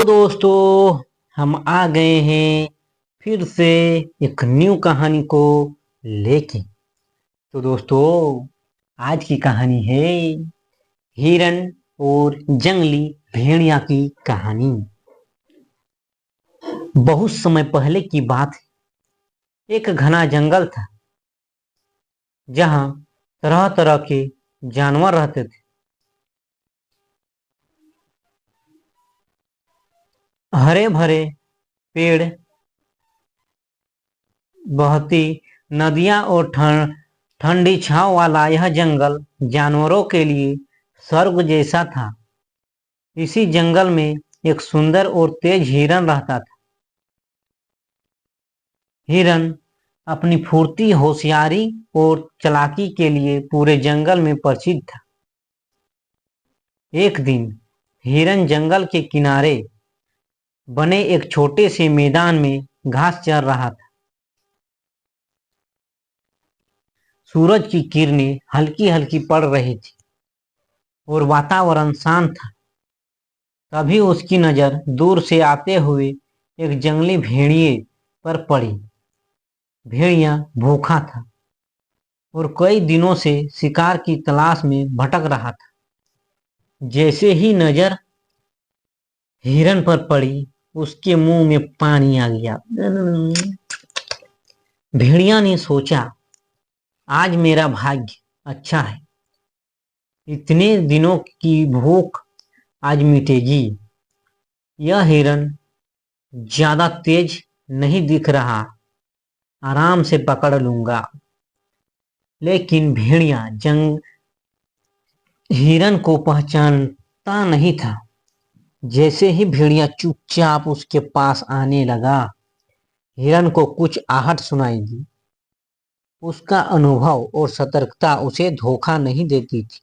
तो दोस्तों, हम आ गए हैं फिर से एक न्यू कहानी को लेके। तो दोस्तों, आज की कहानी है हिरन और जंगली भेड़िया की कहानी। बहुत समय पहले की बात है। एक घना जंगल था जहां तरह तरह के जानवर रहते थे। हरे भरे पेड़, बहती नदियां और ठंडी छांव वाला यह जंगल जानवरों के लिए स्वर्ग जैसा था। इसी जंगल में एक सुंदर और तेज हिरन रहता था। हिरन अपनी फुर्ती, होशियारी और चालाकी के लिए पूरे जंगल में प्रसिद्ध था। एक दिन हिरन जंगल के किनारे बने एक छोटे से मैदान में घास चर रहा था। सूरज की किरणें हल्की हल्की पड़ रही थी और वातावरण शांत था। तभी उसकी नजर दूर से आते हुए एक जंगली भेड़िए पर पड़ी। भेड़िया भूखा था और कई दिनों से शिकार की तलाश में भटक रहा था। जैसे ही नजर हिरन पर पड़ी, उसके मुंह में पानी आ गया। भेड़िया ने सोचा, आज मेरा भाग्य अच्छा है। इतने दिनों की भूख आज मिटेगी। यह हिरन ज्यादा तेज नहीं दिख रहा, आराम से पकड़ लूंगा। लेकिन भेड़िया हिरन को पहचानता नहीं था। जैसे ही भेड़िया चुपचाप उसके पास आने लगा, हिरन को कुछ आहट सुनाई दी। उसका अनुभव और सतर्कता उसे धोखा नहीं देती थी।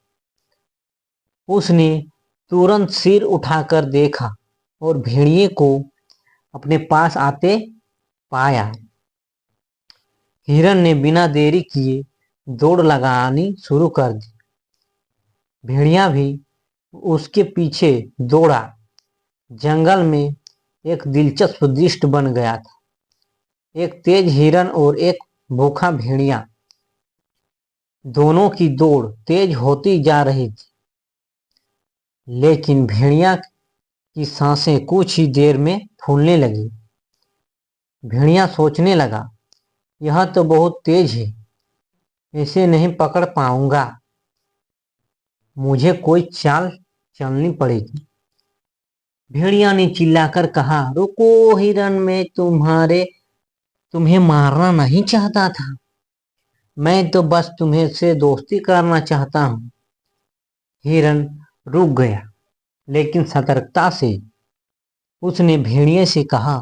उसने तुरंत सिर उठाकर देखा और भेड़िए को अपने पास आते पाया। हिरन ने बिना देरी किए दौड़ लगानी शुरू कर दी। भेड़िया भी उसके पीछे दौड़ा। जंगल में एक दिलचस्प दृश्य बन गया था। एक तेज हिरन और एक भूखा भेड़िया, दोनों की दौड़ तेज होती जा रही थी। लेकिन भेड़िया की सांसें कुछ ही देर में फूलने लगी। भेड़िया सोचने लगा, यह तो बहुत तेज है, इसे नहीं पकड़ पाऊंगा। मुझे कोई चाल चलनी पड़ेगी। भेड़िया ने चिल्लाकर कहा, रुको हिरन, मैं तुम्हें मारना नहीं चाहता था। मैं तो बस तुम्हें से दोस्ती करना चाहता हूँ। हिरन रुक गया, लेकिन सतर्कता से उसने भेड़िए से कहा,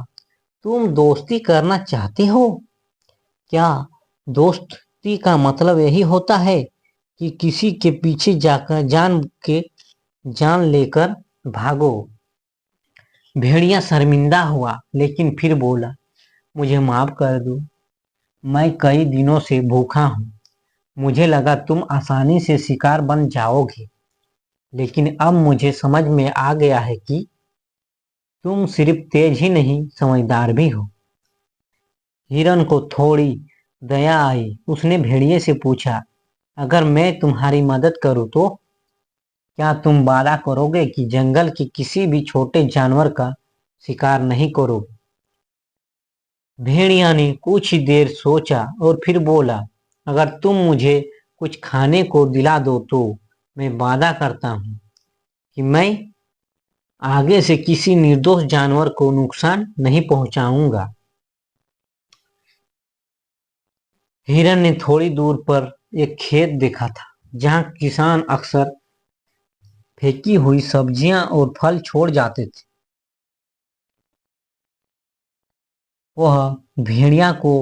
तुम दोस्ती करना चाहते हो? क्या दोस्ती का मतलब यही होता है कि किसी के पीछे जाकर जान लेकर भागो? भेड़िया शर्मिंदा हुआ, लेकिन फिर बोला, मुझे माफ कर दो। मैं कई दिनों से भूखा हूँ। मुझे लगा तुम आसानी से शिकार बन जाओगे, लेकिन अब मुझे समझ में आ गया है कि तुम सिर्फ तेज ही नहीं, समझदार भी हो। हिरन को थोड़ी दया आई। उसने भेड़िए से पूछा, अगर मैं तुम्हारी मदद करूं तो क्या तुम वादा करोगे कि जंगल के किसी भी छोटे जानवर का शिकार नहीं करोगे? भेड़िया ने कुछ ही देर सोचा और फिर बोला, अगर तुम मुझे कुछ खाने को दिला दो तो मैं वादा करता हूँ कि मैं आगे से किसी निर्दोष जानवर को नुकसान नहीं पहुंचाऊंगा। हिरन ने थोड़ी दूर पर एक खेत देखा था जहां किसान अक्सर फेंकी हुई सब्जियां और फल छोड़ जाते थे। वह भेड़िया को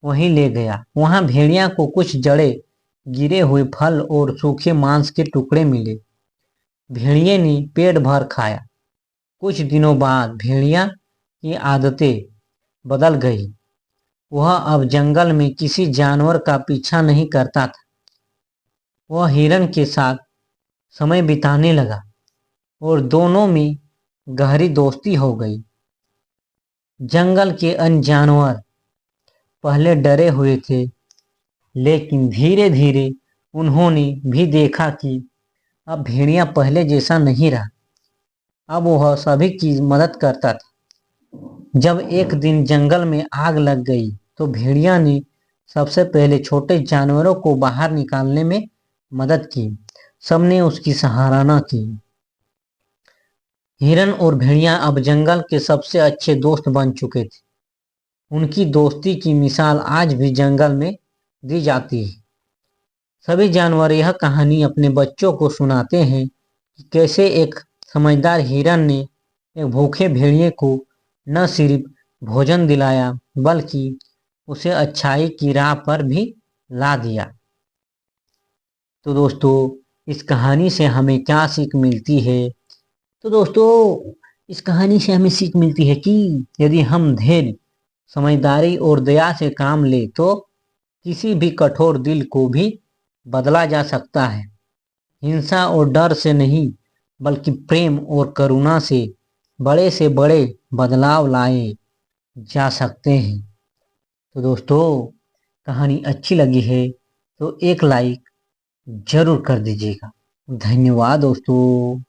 वहीं ले गया। वहां भेड़िया को कुछ जड़े, गिरे हुए फल और सूखे मांस के टुकड़े मिले। भेड़िए ने पेट भर खाया। कुछ दिनों बाद भेड़िया की आदतें बदल गई। वह अब जंगल में किसी जानवर का पीछा नहीं करता था। वह हिरन के साथ समय बिताने लगा और दोनों में गहरी दोस्ती हो गई। जंगल के अन्य जानवर पहले डरे हुए थे, लेकिन धीरे धीरे उन्होंने भी देखा कि अब भेड़िया पहले जैसा नहीं रहा। अब वह सभी की मदद करता था। जब एक दिन जंगल में आग लग गई तो भेड़िया ने सबसे पहले छोटे जानवरों को बाहर निकालने में मदद की। सबने उसकी सराहना की। हिरन और भेड़िया अब जंगल के सबसे अच्छे दोस्त बन चुके थे। उनकी दोस्ती की मिसाल आज भी जंगल में दी जाती है। सभी जानवर यह कहानी अपने बच्चों को सुनाते हैं कि कैसे एक समझदार हिरन ने एक भूखे भेड़िए को न सिर्फ भोजन दिलाया, बल्कि उसे अच्छाई की राह पर भी ला दिया। तो दोस्तों, इस कहानी से हमें क्या सीख मिलती है? तो दोस्तों, इस कहानी से हमें सीख मिलती है कि यदि हम धैर्य, समझदारी और दया से काम ले तो किसी भी कठोर दिल को भी बदला जा सकता है। हिंसा और डर से नहीं, बल्कि प्रेम और करुणा से बड़े बदलाव लाए जा सकते हैं। तो दोस्तों, कहानी अच्छी लगी है तो एक लाइक जरूर कर दीजिएगा। धन्यवाद दोस्तों।